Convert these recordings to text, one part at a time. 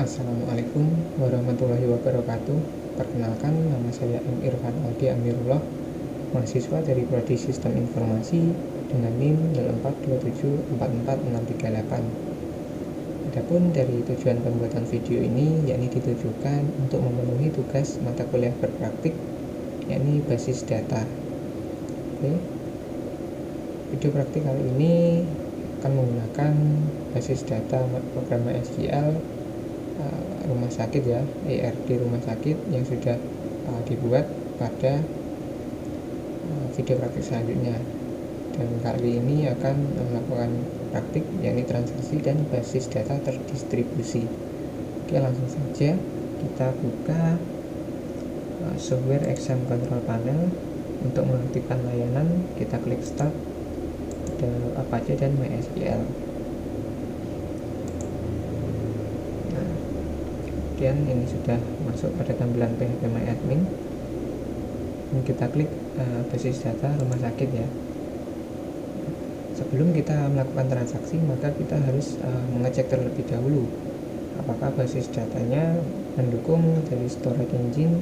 Assalamualaikum warahmatullahi wabarakatuh. Perkenalkan, nama saya M. Irfan Aldi Amirullah, mahasiswa dari Prodi Sistem Informasi dengan NIM 8427444638. Adapun dari tujuan pembuatan video ini, yakni ditujukan untuk memenuhi tugas mata kuliah berpraktik, yakni basis data. Oke. Video praktik kali ini akan menggunakan basis data program MySQL rumah sakit ya, ERD rumah sakit yang sudah dibuat pada video praktik selanjutnya. Dan kali ini akan melakukan praktik yakni transaksi dan basis data terdistribusi. Oke, langsung saja kita buka software exam control panel. Untuk mengaktifkan layanan kita klik start, ada Apache dan MySQL. Kemudian ini sudah masuk pada tampilan PHPMyAdmin. Kita klik basis data rumah sakit ya. Sebelum kita melakukan transaksi, maka kita harus mengecek terlebih dahulu apakah basis datanya mendukung dari storage engine,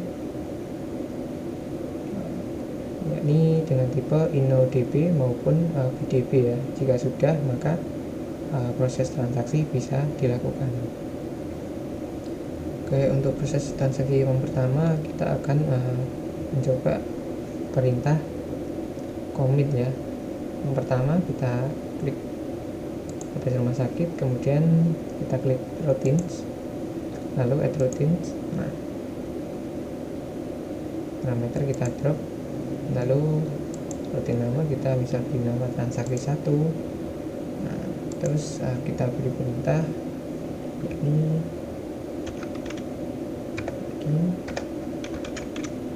yakni dengan tipe InnoDB maupun BDB ya. Jika sudah, maka proses transaksi bisa dilakukan. Oke, untuk proses transaksi yang pertama kita akan mencoba perintah commit ya. Yang pertama kita klik pada rumah sakit, kemudian kita klik routines, lalu add routines. Nah, parameter kita drop, lalu routine nama kita bisa beri nama transaksi 1. Nah, terus kita beri perintah yakni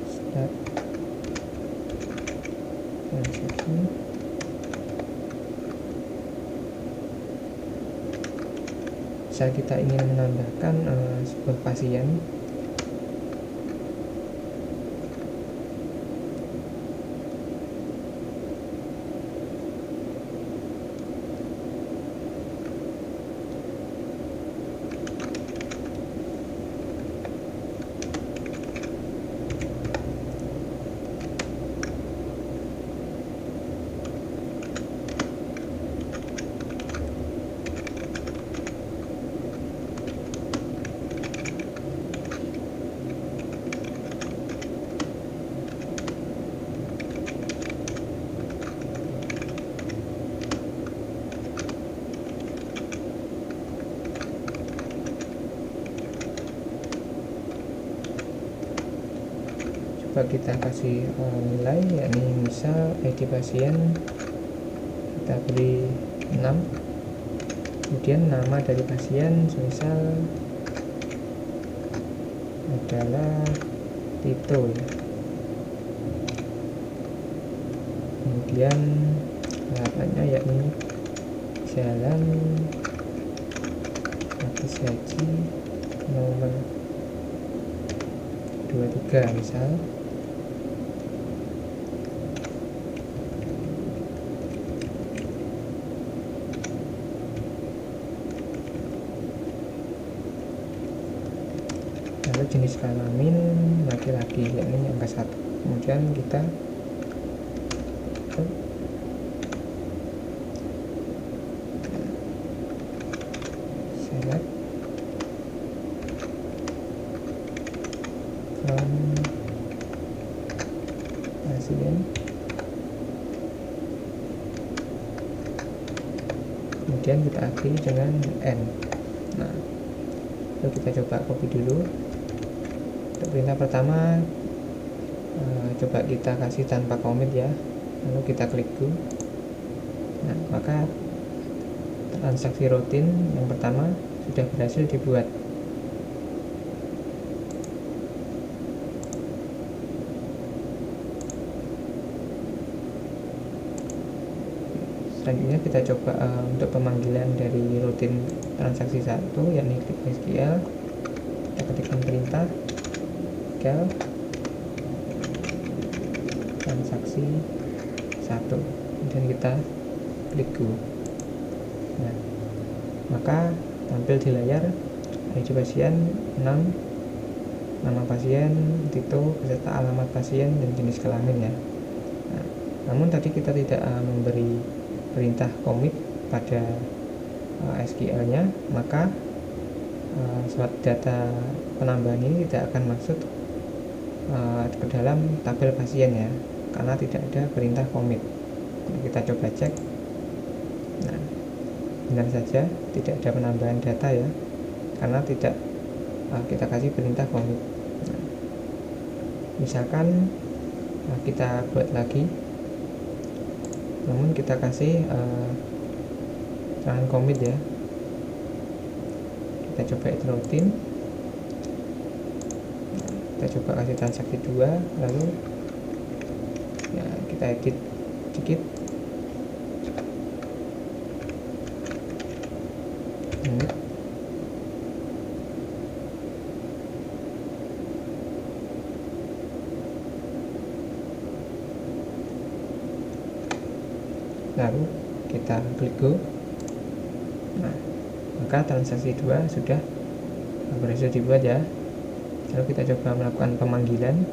start transaksi. Misal kita ingin menambahkan sebuah pasien, kita kasih nilai, yakni misal ID pasien kita beri 6, kemudian nama dari pasien misal adalah Tito ya. Kemudian alamatnya yakni Jalan Atas Haji nomor 23 misal. Lalu jenis kelamin laki-laki yakni angka 1. Kemudian kita select from pasien, kemudian kita akhiri dengan N. Nah, lalu kita coba copy dulu. Untuk perintah pertama coba kita kasih tanpa commit ya, lalu kita klik go. Nah, maka transaksi rutin yang pertama sudah berhasil dibuat. Selanjutnya kita coba untuk pemanggilan dari rutin transaksi 1, yakni klik SQL, kita ketikkan perintah transaksi 1, kemudian kita klik go. Nah, maka tampil di layar ID pasien 6, nama pasien, Tito, beserta alamat pasien dan jenis kelamin ya. Nah, namun tadi kita tidak memberi perintah commit pada SQL-nya, maka suatu data penambahan ini tidak akan masuk ke dalam tabel pasien ya, karena tidak ada perintah commit. Kita coba cek. Nah, benar saja tidak ada penambahan data ya, karena tidak kita kasih perintah commit. Nah, misalkan kita buat lagi, namun kita kasih jangan commit ya. Kita coba itu rutin. Kita coba kasih transaksi 2, lalu ya kita edit sedikit. Lalu kita klik go. Nah, maka transaksi 2 sudah berhasil dibuat ya. Lalu kita coba melakukan pemanggilan.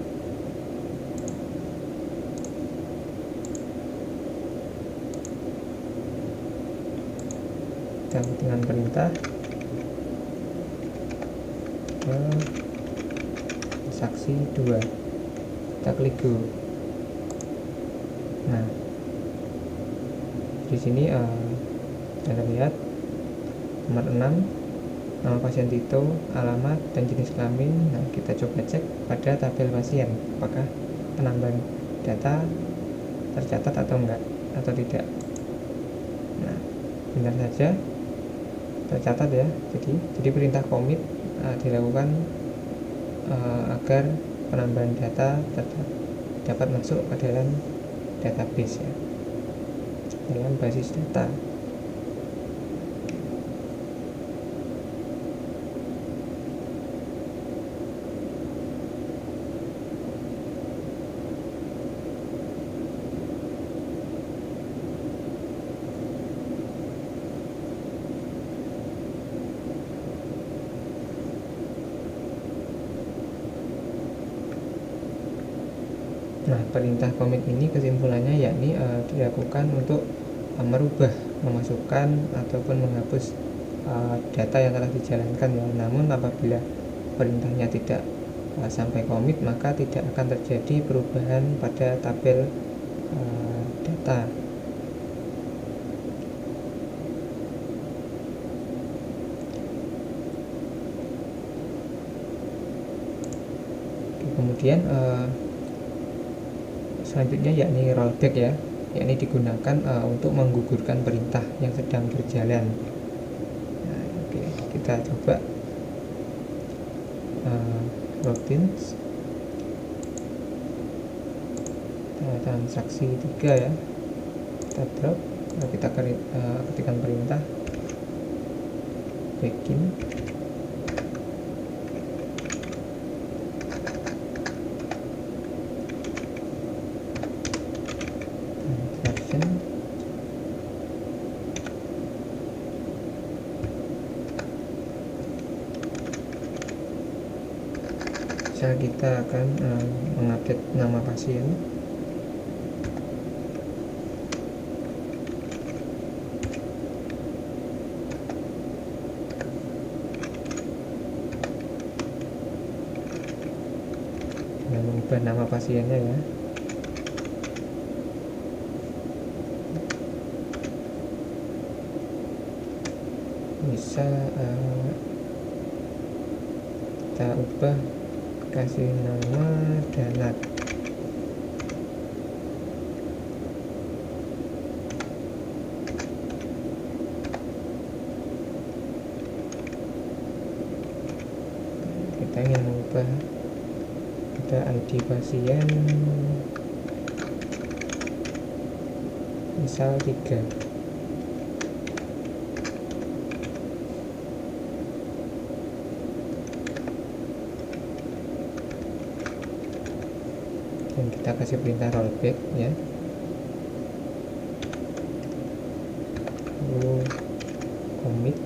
Kita dengan perintah transaksi 2. Kita klik go. Nah, di sini Anda lihat nomor 6, nama pasien Tito, alamat dan jenis kelamin. Nah, kita coba cek pada tabel pasien apakah penambahan data tercatat atau enggak, atau tidak. Nah, benar saja tercatat ya. Jadi perintah commit dilakukan agar penambahan data dapat masuk ke dalam database ya, dalam basis data. Nah, perintah commit ini kesimpulannya yakni dilakukan untuk merubah, memasukkan ataupun menghapus data yang telah dijalankan ya. Namun apabila perintahnya tidak sampai commit, maka tidak akan terjadi perubahan pada tabel data. Kemudian selanjutnya yakni rollback ya, yakni digunakan untuk menggugurkan perintah yang sedang berjalan. Nah, oke, kita coba routines transaksi 3 ya, kita drop. Nah, kita ketikkan perintah begin. Kita akan mengupdate nama pasien. Dengan mengubah nama pasiennya ya. Bisa kita ubah, kasih nama Danat. Kita ingin mengubah ada ID pasien misal 3. Dan kita kasih perintah rollback ya. Lalu commit.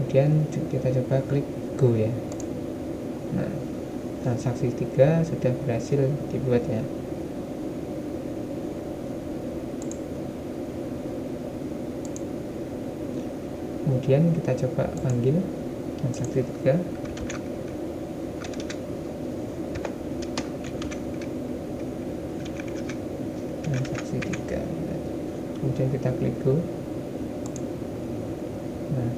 kemudian kita coba klik go ya. Nah, transaksi 3 sudah berhasil dibuat ya. Kemudian kita coba panggil transaksi 3. Transaksi 3. Kemudian kita klik go. Nah,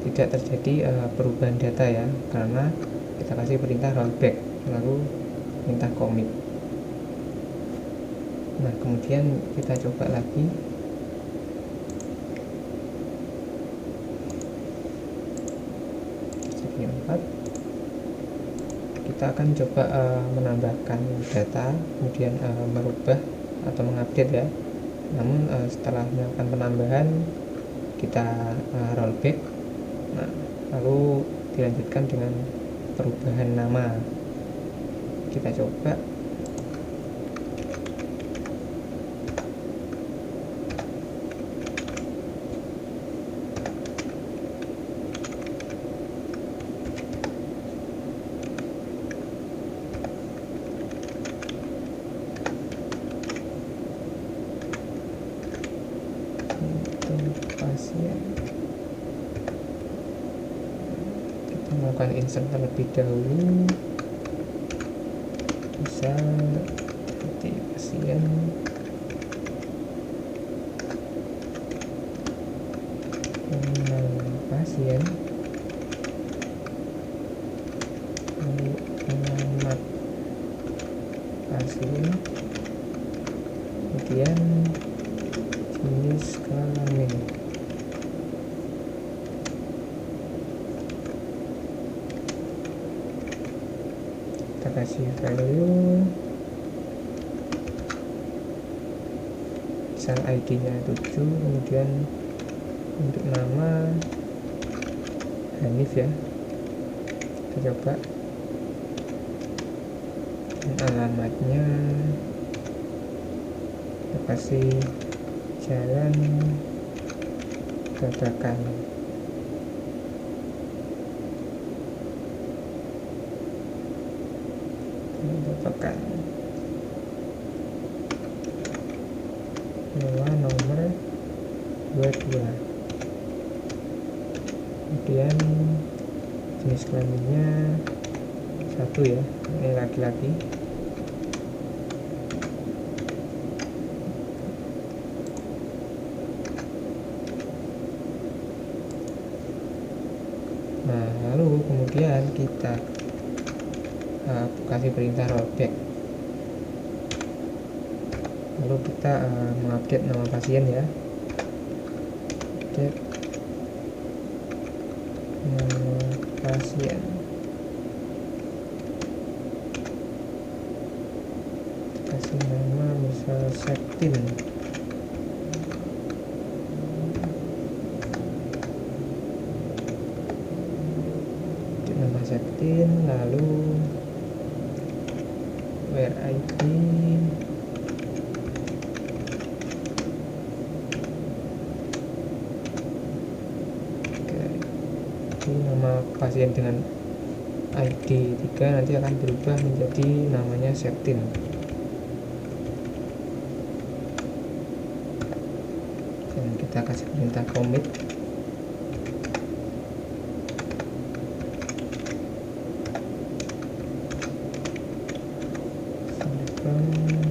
tidak terjadi perubahan data ya, karena kita kasih perintah rollback lalu minta commit. Nah, kemudian kita coba lagi. Segi 4. Kita akan coba menambahkan data, kemudian merubah atau mengupdate ya. Namun setelah melakukan penambahan, kita rollback. Nah, lalu dilanjutkan dengan perubahan nama. Kita coba. Pasien. Kita melakukan insert terlebih dahulu. Bisa seperti pasien. Pasien. Lalu alamat pasien. Kemudian jenis kelamin. Kita kasih value, misal ID nya 7, kemudian untuk nama Hanif ya. Kita coba. Dan alamatnya kita kasih Jalan Babakan. Nomor 22. Kemudian jenis kelaminnya 1 ya, ini laki-laki. Nah, lalu kemudian kita kasih perintah rollback. Lalu kita mengupdate nama pasien ya. Update nama pasien. Kasih nama misal Septin. Nama Septin, lalu where ID. Nama pasien dengan ID 3 nanti akan berubah menjadi namanya Septin. Dan kita kasih perintah commit.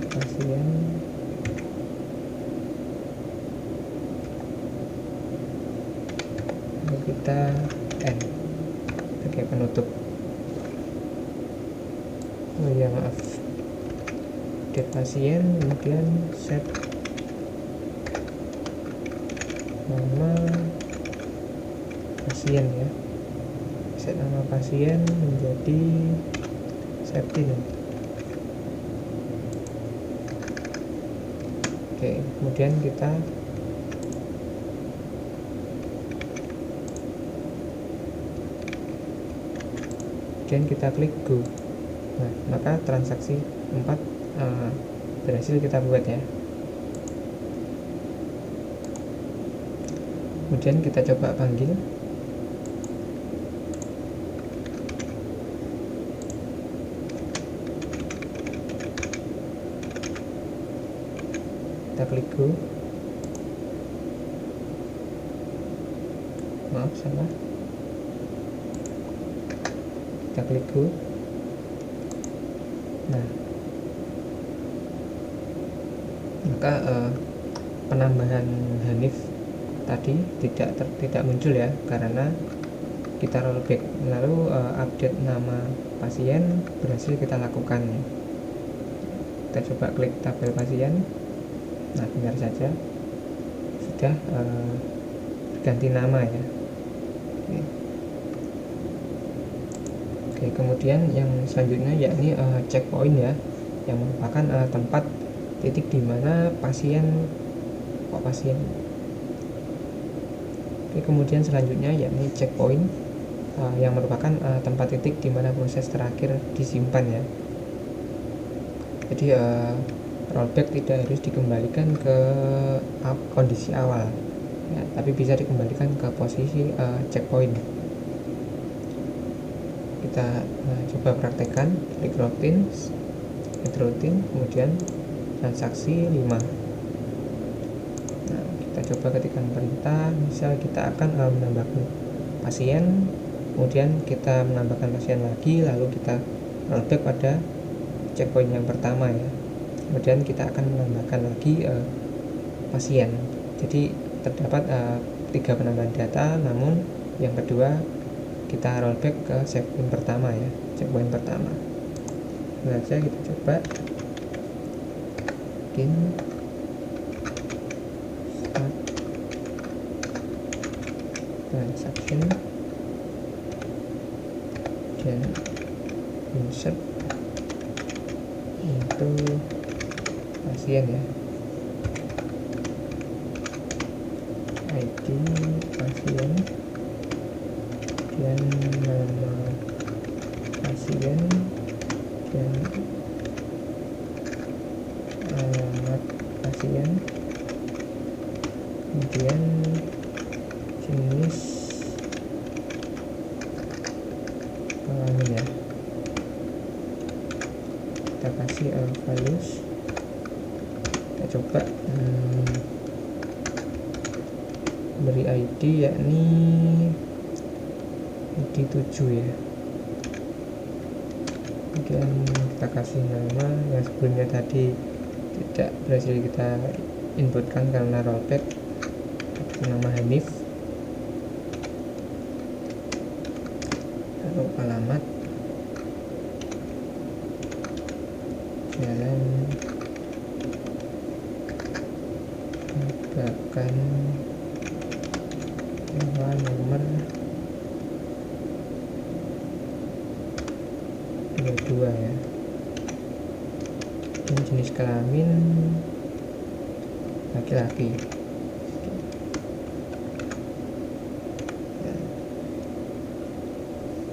Pasien lalu kita end sebagai penutup. Oh ya, maaf, update pasien, kemudian set nama pasien ya, set nama pasien menjadi Septin. Oke, kemudian kita klik go. Nah, maka transaksi 4 berhasil kita buat ya. Kemudian kita coba panggil. Kita klik go. Maaf, salah. Kita klik go. Nah, maka penambahan Hanif tadi tidak muncul ya, karena kita rollback. Lalu update nama pasien berhasil kita lakukan ya. Kita coba klik tabel pasien. Nah, benar saja sudah ganti nama ya. Oke, kemudian yang selanjutnya yakni checkpoint ya, yang merupakan tempat titik di mana pasien. Oke, kemudian selanjutnya yakni checkpoint yang merupakan tempat titik di mana proses terakhir disimpan ya. Jadi rollback tidak harus dikembalikan ke kondisi awal ya, tapi bisa dikembalikan ke posisi checkpoint. Kita coba praktekkan. Klik routine, add routine, kemudian transaksi 5. Nah, kita coba ketikkan perintah. Misal kita akan menambahkan pasien, kemudian kita menambahkan pasien lagi, lalu kita rollback pada checkpoint yang pertama ya. Kemudian kita akan menambahkan lagi pasien. Jadi terdapat 3 penambahan data, namun yang kedua kita rollback ke checkpoint pertama ya, checkpoint pertama. Saja kita coba bikin start transaction dan insert untuk pasien ya, ID pasien dan nama pasien dan alamat pasien, kemudian jenis kelamin ya, kita kasih values. Kita coba beri ID yakni ID 7 ya. Kemudian kita kasih nama yang sebelumnya tadi tidak berhasil kita inputkan karena rollback. Nama Hanif, lalu alamat Jalan Bagan Jawa nomor 22 ya. Dan jenis kelamin laki-laki.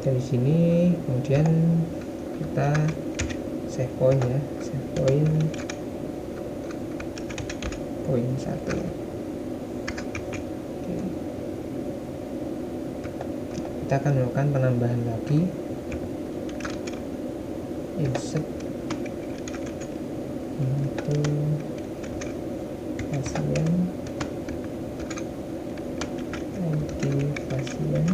Dari sini kemudian kita save point ya, save point poin 1. Oke. Kita akan melakukan penambahan lagi, insert untuk pasien, ID pasien,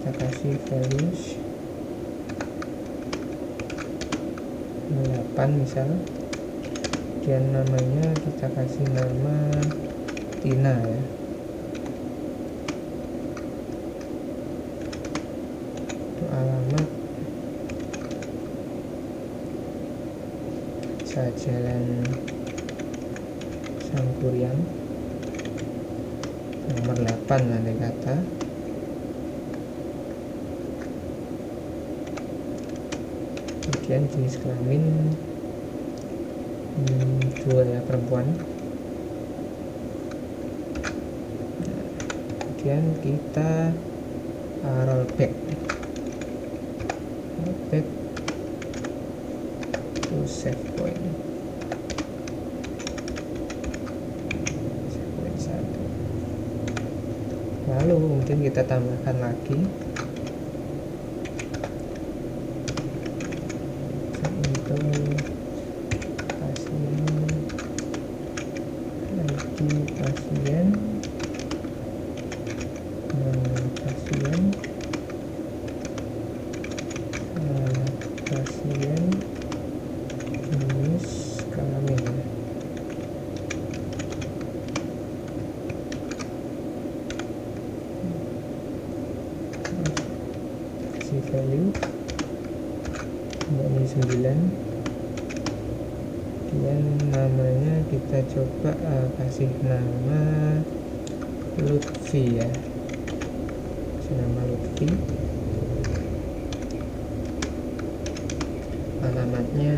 kita kasih values 8 misal, dan namanya kita kasih nama Tina ya. Untuk alamat Jalan Sangkuriang nomor 8 andai kata. Kemudian jenis kelamin 2 ya, perempuan. Kemudian kita rollback to save point 1. Lalu mungkin kita tambahkan lagi untuk pasien, ID pasien, pasien, jenis kelamin. Kasih value ini 9. Kemudian namanya kita coba kasih nama Lutfi ya, kasih nama Lutfi. Alamatnya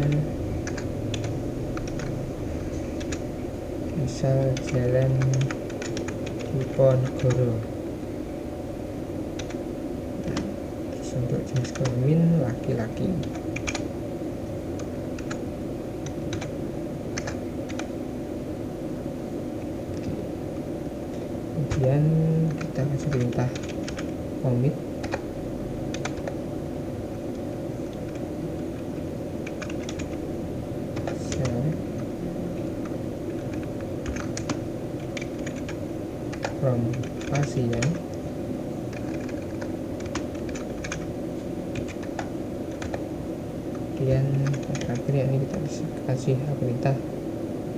misal Jalan Diponegoro. Terus untuk jenis kelamin laki-laki. Kemudian kita kasih perintah commit from pasien kemudian terakhir ya, ini kita bisa kasih perintah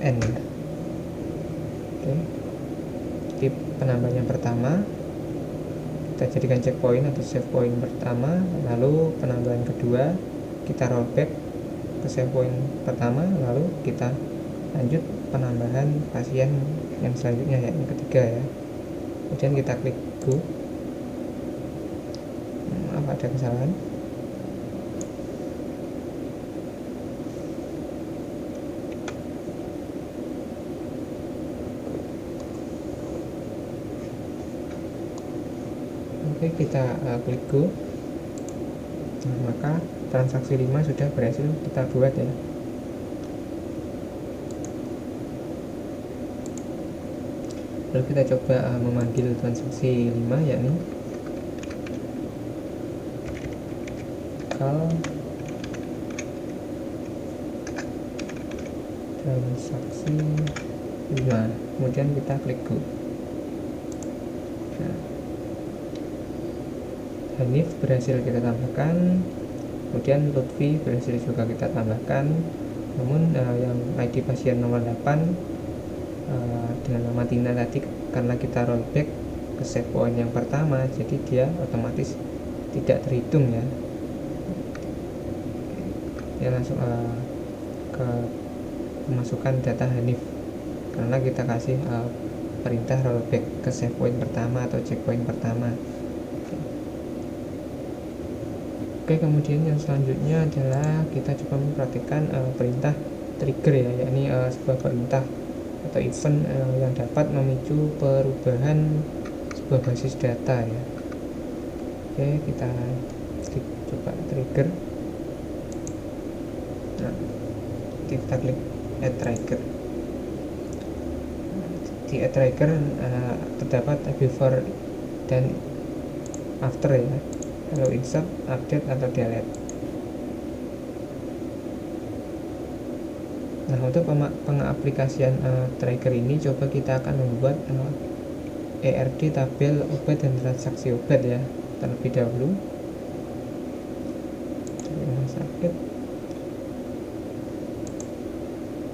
n ya. Oke, tip penambahan yang pertama kita jadikan checkpoint atau save point pertama, lalu penambahan kedua kita rollback ke save point pertama, lalu kita lanjut penambahan pasien yang selanjutnya ya, yang ketiga ya. Kemudian kita klik go. Maaf ada kesalahan. Oke, kita klik go. Nah, maka transaksi 5 sudah berhasil kita buat ya. Lalu kita coba memanggil transaksi 5, yakni call transaksi 5, kemudian kita klik go. Nah, Hanif berhasil kita tambahkan, kemudian Lutfi berhasil juga kita tambahkan. Namun yang ID pasien nomor 8 dengan nama Tina tadi, karena kita rollback ke save point yang pertama, jadi dia otomatis tidak terhitung ya. Dia langsung ke pemasukan data Hanif karena kita kasih perintah rollback ke save point pertama atau checkpoint pertama. Oke, kemudian yang selanjutnya adalah kita coba mempraktikkan perintah trigger ya, yakni sebuah perintah atau event yang dapat memicu perubahan sebuah basis data ya. Oke, kita coba trigger. Nah, kita klik add trigger. Di add trigger terdapat before dan after ya, lalu insert, update atau delete. Nah, untuk pengaplikasian trigger ini coba kita akan membuat ERD tabel obat dan transaksi obat ya terlebih dahulu. Rumah sakit.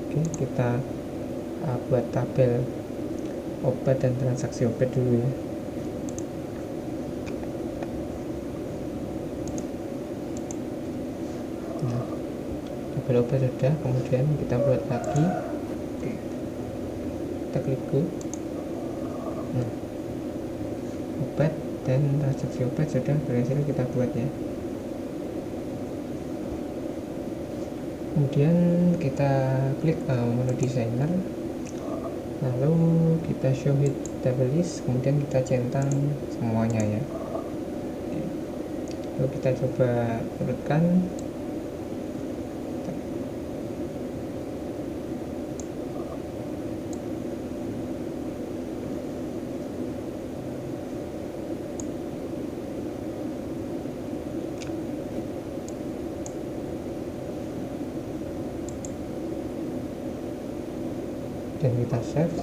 Oke, kita buat tabel obat dan transaksi obat dulu ya. Nah, tabel obat sudah, kemudian kita buat lagi. Oke, kita klik go. Nah, obat dan transaksi obat sudah berhasil kita buat ya. Kemudian kita klik menu designer, lalu kita show hit table list, kemudian kita centang semuanya ya. Lalu kita coba urutkan. Dan kita save.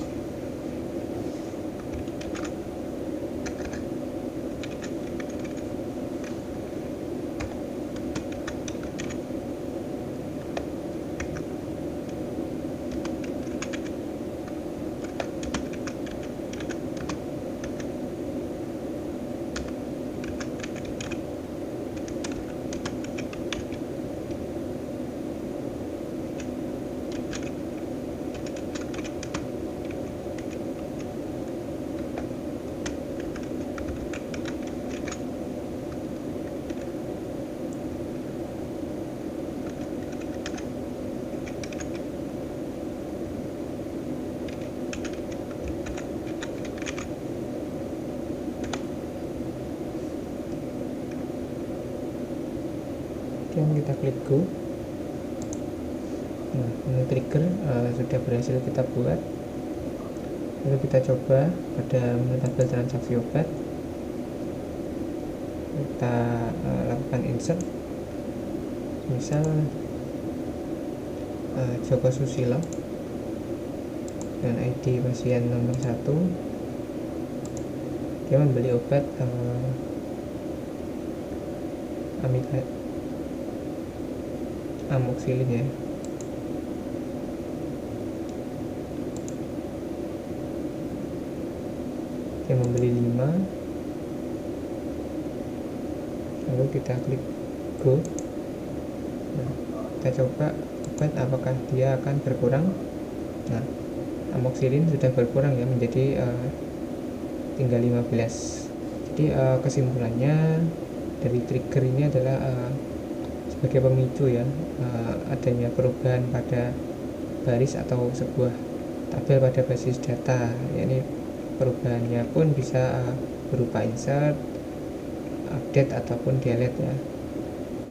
Kemudian kita klik go. Nah, menu trigger sudah berhasil kita buat. Lalu kita coba pada menu tabel transaksi obat, kita lakukan insert, misal Joko Susilo dan ID pasien nomor 1. Dia membeli obat amoxicillin ya. Dia membeli 5. Lalu kita klik go. Nah, kita coba obat apakah dia akan berkurang. Nah, amoxicillin sudah berkurang ya, menjadi tinggal 15. Jadi kesimpulannya dari trigger ini adalah sebagai pemicu ya, adanya perubahan pada baris atau sebuah tabel pada basis data. Yakni perubahannya pun bisa berupa insert, update ataupun delete ya.